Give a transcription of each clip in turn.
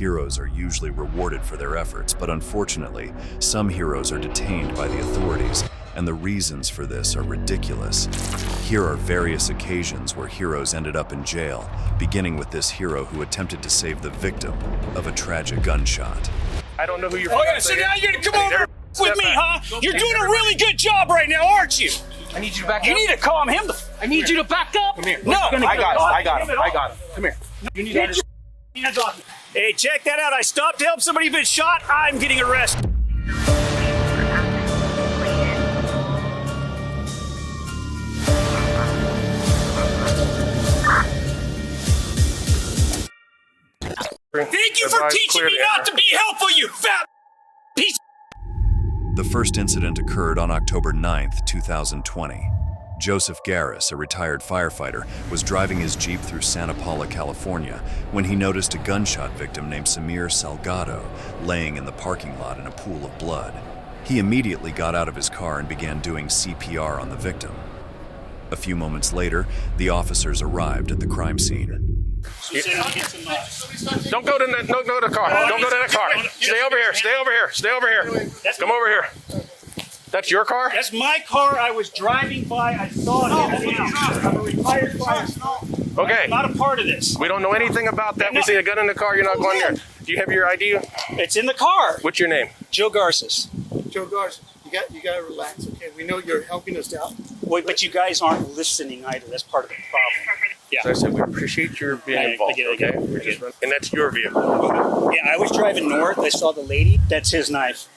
Heroes are usually rewarded for their efforts, but unfortunately, some heroes are detained by the authorities, and the reasons for this are ridiculous. Here are various occasions where heroes ended up in jail, beginning with this hero who attempted to save the victim of a tragic gunshot. I don't know who you're. Oh yeah, so now you're gonna come over with me, huh? You're doing a really good job right now, aren't you? I need you to back up. You need to calm him. I need you to back up. Come here. No, I got him. Come here. You need to understand. Hands off me. Hey, check that out. I stopped to help somebody who's been shot. I'm getting arrested. Thank you for teaching me not to be helpful, you fat piece. The first incident occurred on October 9th, 2020. Joseph Garces, a retired firefighter, was driving his Jeep through Santa Paula, California, when he noticed a gunshot victim named Samir Salgado laying in the parking lot in a pool of blood. He immediately got out of his car and began doing CPR on the victim. A few moments later, the officers arrived at the crime scene. Don't go to the car. Don't go to that car. Stay over here. Stay over here. Stay over here. Come over here. That's your car? That's my car. I was driving by. I saw it. I'm a retired firefighter. Okay. I'm not a part of this. We don't know anything about that. We see a gun in the car. You're not going there. Do you have your ID? It's in the car. What's your name? Joe Garces. Joe Garces, you got to relax, okay? We know you're helping us out. Wait, but you guys aren't listening either. That's part of the problem. Yeah. So I said we appreciate your being involved. I get it. Okay. And that's your vehicle. Yeah, I was driving north. I saw the lady. That's his knife.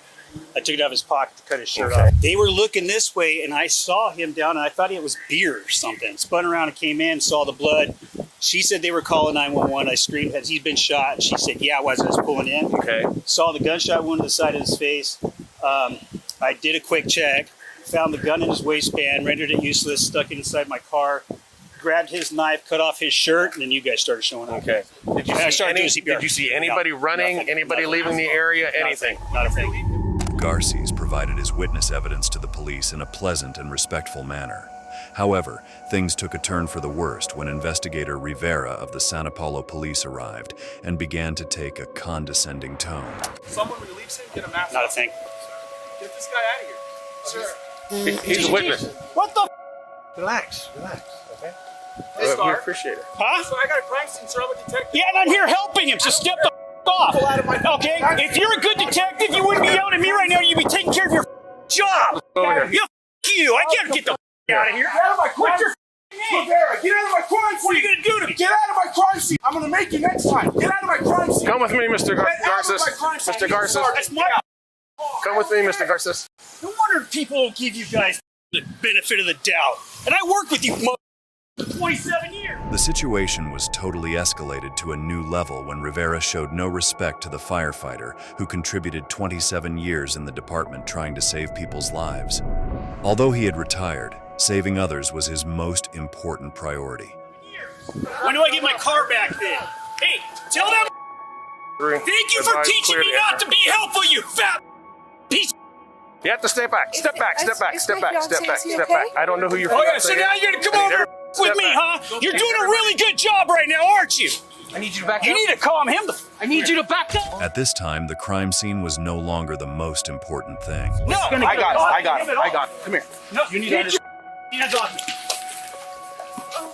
I took it out of his pocket to cut his shirt off. They were looking this way, and I saw him down, and I thought it was beer or something. Spun around and came in, saw the blood. She said they were calling 911. I screamed, has he been shot? She said, yeah, I was pulling in. Okay. Saw the gunshot wound to the side of his face. I did a quick check, found the gun in his waistband, rendered it useless, stuck it inside my car, grabbed his knife, cut off his shirt, and then you guys started showing up. Okay. Did you see anybody running, nothing, anybody leaving the area, anything? Not a thing. Garces provided his witness evidence to the police in a pleasant and respectful manner. However, things took a turn for the worst when investigator Rivera of the Santa Paula police arrived and began to take a condescending tone. Someone relieves him, get a mask. Not a thing. Get this guy out of here. Sir. He's a witness. What the? Relax, okay? We Hey, Scar. appreciate it. Huh? So I got a crime scene, sir. I'm a detective. Yeah, and I'm here helping him, so step the off. Okay? If you're a good detective, you wouldn't be yelling at me right now. You'd be taking care of your job. Over here. You. I can't get the out of here. Get out of my crime scene. Rivera, get out of my crime scene. What are you going to do to me? Get out of my crime scene. I'm going to make you next time. Get out of my crime scene. Come with me, Mr. Get out of Garces. my crime scene. Mr. Garces. That's my... Come with me, Mr. Garces. No wonder people don't give you guys the benefit of the doubt. And I worked with you for 27 years. The situation was totally escalated to a new level when Rivera showed no respect to the firefighter who contributed 27 years in the department trying to save people's lives. Although he had retired, saving others was his most important priority. When do I get my car back then? Hey, tell them thank you for teaching me not to be helpful, you fat piece. You have to step back. Step back. Step back. Step back. Step back. Step back. I don't know who you're. Oh yeah, so now you're going to come over with me, huh? You're doing a really good job right now, aren't you? I need you to back up. You need to calm him. I need you to back up. At this time, the crime scene was no longer the most important thing. No, I got it. Come here. No, you need to get your hands off me.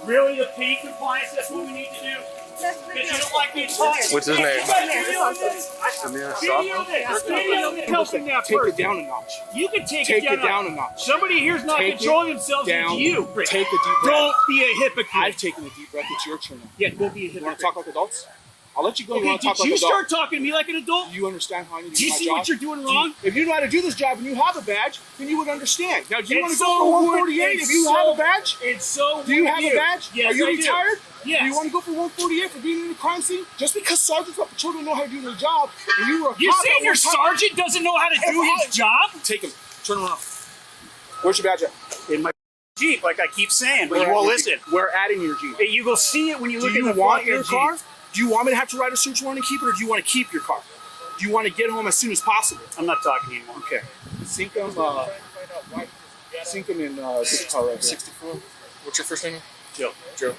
Really, the pay compliance, that's what we need to do? Because you don't like being tired. What's his name? Samir Salgado. Help him now Take first. it down a notch. You can take Take it down a notch. Somebody here's not Take controlling it themselves. down. It's you. Take a deep breath. Don't be a hypocrite. I've taken a deep breath. It's your turn now. Yeah, don't be a hypocrite. You want to talk like adults? I'll let you go. You Okay, want to talk did like you adults? start talking to me like an adult? Do you understand how I need to Do you do my see job? what you're doing wrong? If you know how to do this job and you have a badge, then you would understand. Now, do you want to It's go so for weird. 148 if you It's have so- a badge? It's so Do you have weird. a badge? Yes, Are you I do. retired? Yes. Do you want to go for 148 for being in the crime scene? Just because sergeants of patrol don't know how to do their job, and you were a You're cop saying at your one time- sergeant doesn't know how to do his job? Take him. Turn around. Where's your badge at? In my Jeep, like I keep saying, but you Where won't at listen. your Jeep? Where at in your Jeep? Hey, you go see it when you Do look at you the want front your of car? Jeep. Do you want me to have to write a search warrant and keep it, or do you want to keep your car? Do you want to get home as soon as possible? I'm not talking anymore. Okay. Sink him in this car right here. 64. What's your first name? Joe. Joe.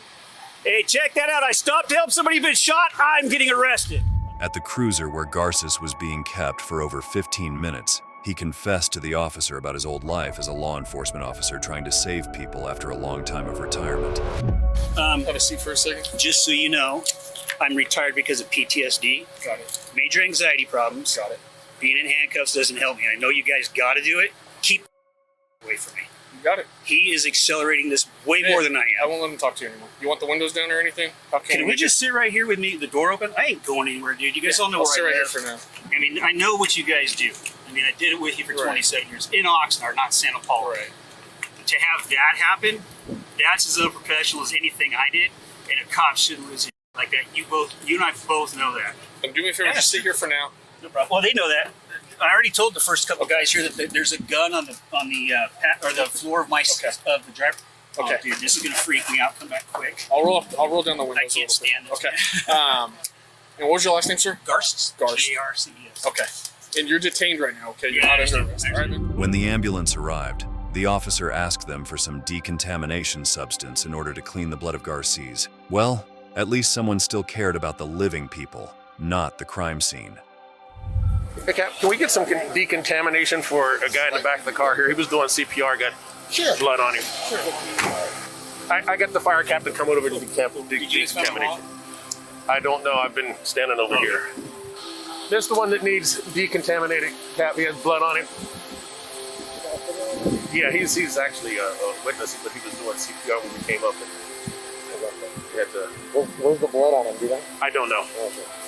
Hey, check that out. I stopped to help somebody who's been shot. I'm getting arrested. At the cruiser where Garces was being kept for over 15 minutes, he confessed to the officer about his old life as a law enforcement officer trying to save people after a long time of retirement. Have a seat for a second. Just so you know, I'm retired because of PTSD. Got it. Major anxiety problems. Got it. Being in handcuffs doesn't help me. I know you guys got to do it. Keep away from me. You got it. He is accelerating this way more than I I am. won't let him talk to you anymore. You want the windows down or anything? How Can we just sit right here with me, the door open? I ain't going anywhere, dude. You guys all know I'll where sit I right here live. for now. I mean, I know what you guys do. I mean, I did it with you for Right. 27 years in Oxnard, not Santa Paula. Right. To have that happen, that's as unprofessional as anything I did, and a cop shouldn't lose it like that. You and I both know that. And do me a favor, just sit here for now. No problem. Well, they know that. I already told the first couple guys here that there's a gun on the floor of my of the driver. Okay. Oh, dude, this is gonna freak me out. Come back quick. I'll roll down the windows. I can't stand this. Okay. And what was your last name, sir? Garces. Garces. Garces. Okay. And you're detained right now, okay? You're Yeah, not under arrest. All right, man. When the ambulance arrived, the officer asked them for some decontamination substance in order to clean the blood of Garces. Well, at least someone still cared about the living people, not the crime scene. Hey, Cap, can we get some decontamination for a guy in the back of the car here? He was doing CPR, got blood on him. I got the fire captain coming over to decontamination. I don't know. I've been standing over here. This is the one that needs decontaminated. Cap, he has blood on him. Yeah, he's actually a witness, but he was doing CPR when we came up. He had to, Where's the blood on him, do you know? I don't know.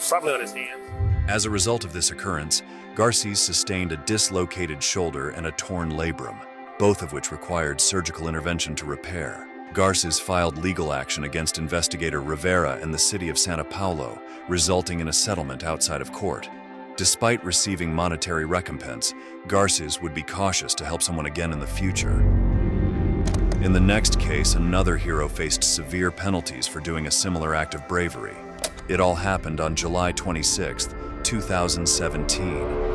Probably on his hands. As a result of this occurrence, Garces sustained a dislocated shoulder and a torn labrum, both of which required surgical intervention to repair. Garces filed legal action against investigator Rivera in the city of Santa Paula, resulting in a settlement outside of court. Despite receiving monetary recompense, Garces would be cautious to help someone again in the future. In the next case, another hero faced severe penalties for doing a similar act of bravery. It all happened on July 26, 2017.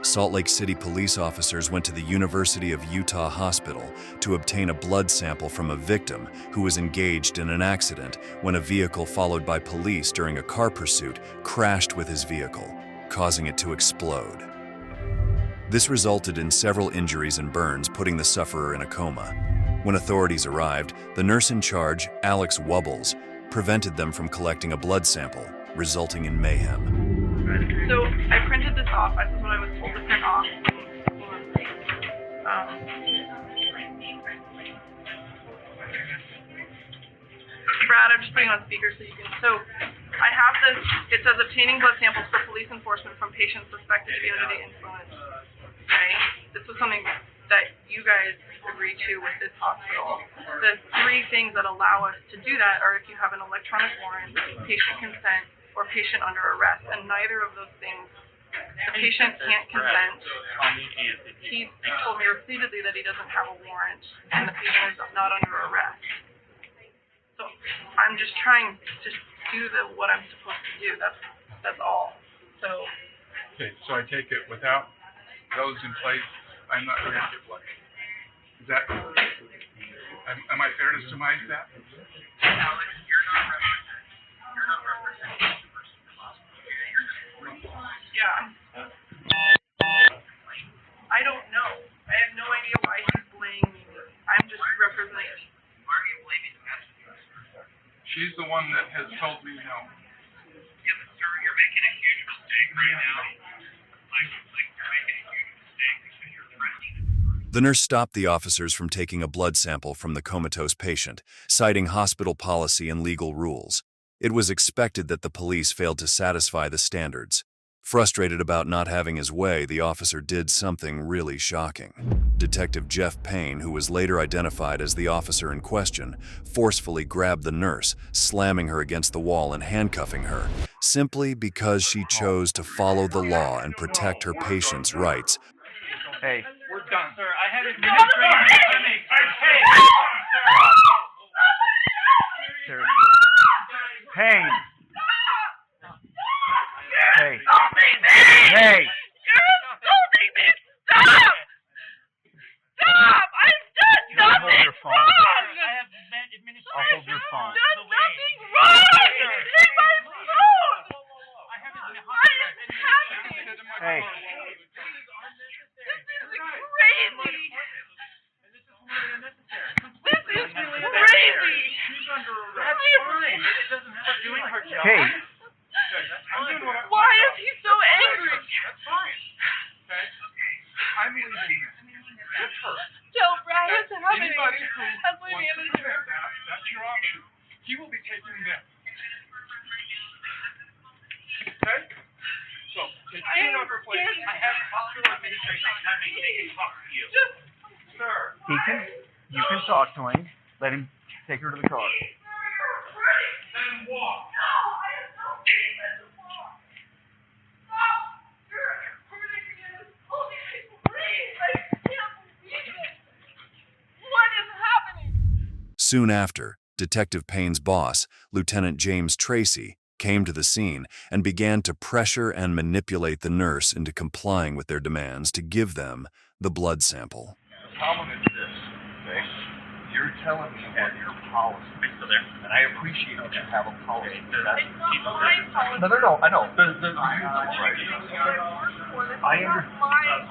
Salt Lake City police officers went to the University of Utah Hospital to obtain a blood sample from a victim who was engaged in an accident when a vehicle followed by police during a car pursuit crashed with his vehicle, causing it to explode. This resulted in several injuries and burns, putting the sufferer in a coma. When authorities arrived, the nurse in charge, Alex Wubbles, prevented them from collecting a blood sample, resulting in mayhem. So I printed this off. This is what I was told to print off. Brad, I'm just putting on speaker so you can. So I have this. It says obtaining blood samples for police enforcement from patients suspected to be under the influence. Okay, this was something that you guys agreed to with this hospital. The three things that allow us to do that are if you have an electronic warrant, patient consent, or patient under arrest, and neither of those things, the patient can't consent. He told me repeatedly that he doesn't have a warrant, and the patient is not under arrest. So I'm just trying to do what I'm supposed to do. That's all. So. Okay, so I take it without those in place, I'm not going to get blood. Is that? Am I fair to surmise that? Alex, you're not representing the person in the hospital. Yeah. I don't know. I have no idea why he's blaming me. I'm just representing. Why are you blaming the passenger? She's the one that has told me no. Yeah, but sir, you're making a huge mistake right now. Like you're making a huge mistake because you're threatening. The nurse stopped the officers from taking a blood sample from the comatose patient, citing hospital policy and legal rules. It was expected that the police failed to satisfy the standards. Frustrated about not having his way, the officer did something really shocking. Detective Jeff Payne, who was later identified as the officer in question, forcefully grabbed the nurse, slamming her against the wall and handcuffing her, simply because she chose to follow the law and protect her patient's rights. Hey, we're done. Sir, I have administration coming. Seriously. Payne. Hey. Hey. You're assaulting me. Stop! Stop! I'm done. You don't hold your phone. doing her job. Hey. I'm doing what Why is he so angry? That's fine. Okay? I'm leaving this. It's her. Tell Brad what's happening. Anybody who That's what wants he to is. prevent that, that's your option. He will be taken down. Okay? So, take two number plates. I have hospital administration coming. They can talk to you. Sir. You can talk to him. Let him take her to the car. Then walk. Soon after, Detective Payne's boss, Lieutenant James Tracy, came to the scene and began to pressure and manipulate the nurse into complying with their demands to give them the blood sample. The problem is this, okay? You're telling me what your policy is, and I appreciate that you have a policy. It's not my policy. No, I know. I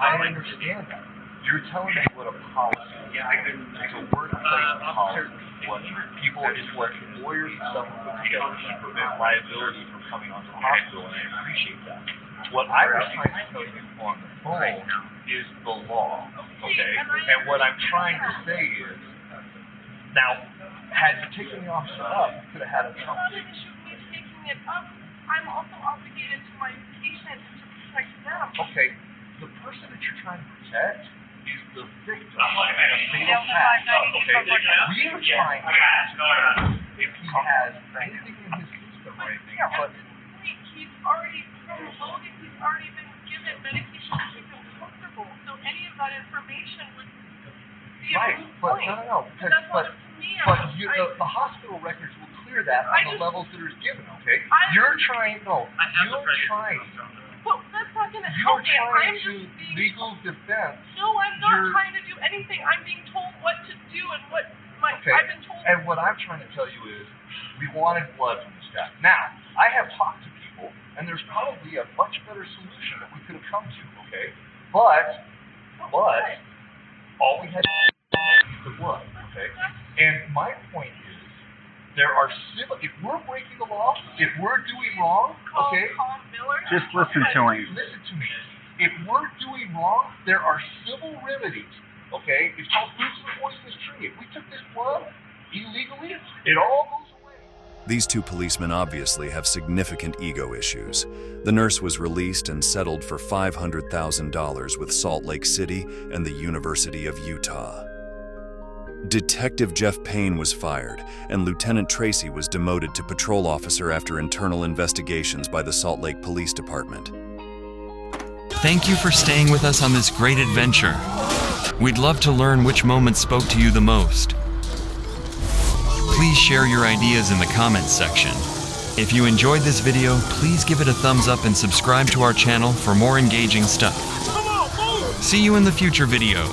I understand that. You're telling me what a policy is. It's a workplace policy. What people is what lawyers and stuff put together to prevent liability from coming onto the hospital, and I appreciate that. What I was trying to tell you on the phone is the law, okay? And what I'm trying to say is, now, had you taken the officer up, you could have had a It's not an issue of me taking it up. I'm also obligated to my patient to protect them. Okay, the person that you're trying to protect is the victim in a fatal Yeah, fact. okay. We are trying to ask if he has anything in his system or anything, but He's already promoted, he's already been given medication to keep him comfortable. So any of that information would be a right, moot but point. no, But that's not up to me. the hospital records will clear that I on the just- levels that are given, okay? I- You're trying, Well, that's not going to help you're me. trying I'm to just being legal defense. No, I'm not You're- trying to do anything. I'm being told what to do and what Okay. I've been told. And what I'm trying to tell you is, we wanted blood from this guy. Now, I have talked to people, and there's probably a much better solution that we could have come to, okay? But, all we had to do was the blood, okay? And my point is, there are civil, if we're breaking the law, if we're doing wrong, okay? Call Miller. Just listen to him. Listen to me. If we're doing wrong, there are civil remedies, okay? It's called fruits of the poisonous tree. If we took this blood illegally, it all goes away. These two policemen obviously have significant ego issues. The nurse was released and settled for $500,000 with Salt Lake City and the University of Utah. Detective Jeff Payne was fired, and Lieutenant Tracy was demoted to patrol officer after internal investigations by the Salt Lake Police Department. Thank you for staying with us on this great adventure. We'd love to learn which moments spoke to you the most. Please share your ideas in the comments section. If you enjoyed this video, please give it a thumbs up and subscribe to our channel for more engaging stuff. See you in the future video.